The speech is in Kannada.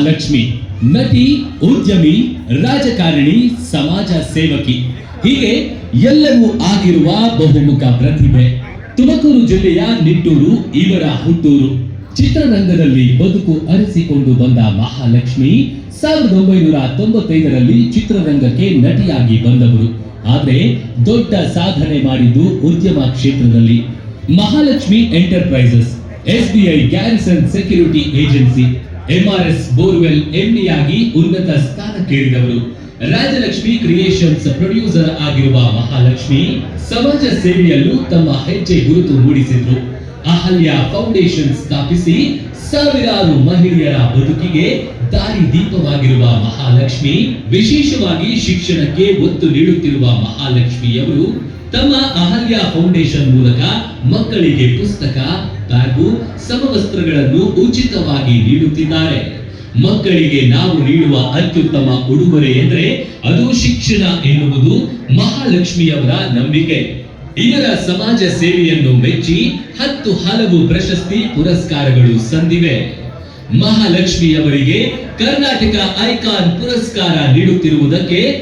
ಮಹಾಲಕ್ಷ್ಮಿ ನಟಿ, ಉದ್ಯಮಿ, ರಾಜಕಾರಣಿ, ಸಮಾಜ ಸೇವಕಿ ಹೀಗೆ ಎಲ್ಲವೂ ಆಗಿರುವ ಬಹುಮುಖ ಪ್ರತಿಭೆ. ತುಮಕೂರು ಜಿಲ್ಲೆಯ ನಿಟ್ಟೂರು ಇವರ ಹುಟ್ಟೂರು. ಚಿತ್ರರಂಗದಲ್ಲಿ ಬದುಕು ಅರಸಿಕೊಂಡು ಬಂದ ಮಹಾಲಕ್ಷ್ಮಿ 1995ರಲ್ಲಿ ಚಿತ್ರರಂಗಕ್ಕೆ ನಟಿಯಾಗಿ ಬಂದವರು. ಆದ್ರೆ ದೊಡ್ಡ ಸಾಧನೆ ಮಾಡಿದ್ದು ಉದ್ಯಮ ಕ್ಷೇತ್ರದಲ್ಲಿ. Mahalakshmi enterprises, SBI garrison security agency, MRS borewell MD ಉನ್ನತ ಸ್ಥಾನಕ್ಕೇರಿದವರು. ರಾಜಲಕ್ಷ್ಮಿ ಕ್ರಿಯೇಷನ್ಸ್ ಪ್ರೊಡ್ಯೂಸರ್ ಆಗಿರುವ ಮಹಾಲಕ್ಷ್ಮಿ ಸಮಾಜ ಸೇವೆಯಲ್ಲೂ ತಮ್ಮ ಹೆಜ್ಜೆ ಗುರುತು ಮೂಡಿಸಿದ್ರು. ಅಹಲ್ಯ ಫೌಂಡೇಶನ್ ಸ್ಥಾಪಿಸಿ ಸಾವಿರಾರು ಮಹಿಳೆಯರ ಬದುಕಿಗೆ ದಾರಿ ದೀಪವಾಗಿರುವ ಮಹಾಲಕ್ಷ್ಮಿ, ವಿಶೇಷವಾಗಿ ಶಿಕ್ಷಣಕ್ಕೆ ಒತ್ತು ನೀಡುತ್ತಿರುವ ಮಹಾಲಕ್ಷ್ಮಿಯವರು ತಮ್ಮ ಅಹಲ್ಯ ಫೌಂಡೇಶನ್ ಮೂಲಕ ಮಕ್ಕಳಿಗೆ ಪುಸ್ತಕ, ಬ್ಯಾಗು, ಸಮವಸ್ತ್ರಗಳನ್ನು ಉಚಿತವಾಗಿ ನೀಡುತ್ತಿದ್ದಾರೆ. ಮಕ್ಕಳಿಗೆ ನಾವು ನೀಡುವ ಅತ್ಯುತ್ತಮ ಉಡುಗೊರೆ ಎಂದರೆ ಅದು ಶಿಕ್ಷಣ ಎನ್ನುವುದು ಮಹಾಲಕ್ಷ್ಮಿಯವರ ನಂಬಿಕೆ. ಇವರ ಸಮಾಜ ಸೇವೆಯನ್ನು ಮೆಚ್ಚಿ 10 ಹಲವು ಪ್ರಶಸ್ತಿ ಪುರಸ್ಕಾರಗಳು ಸಂದಿವೆ. ಮಹಾಲಕ್ಷ್ಮಿಯವರಿಗೆ ಕರ್ನಾಟಕ ಐಕಾನ್ ಪುರಸ್ಕಾರ ನೀಡುತ್ತಿರುವುದಕ್ಕೆ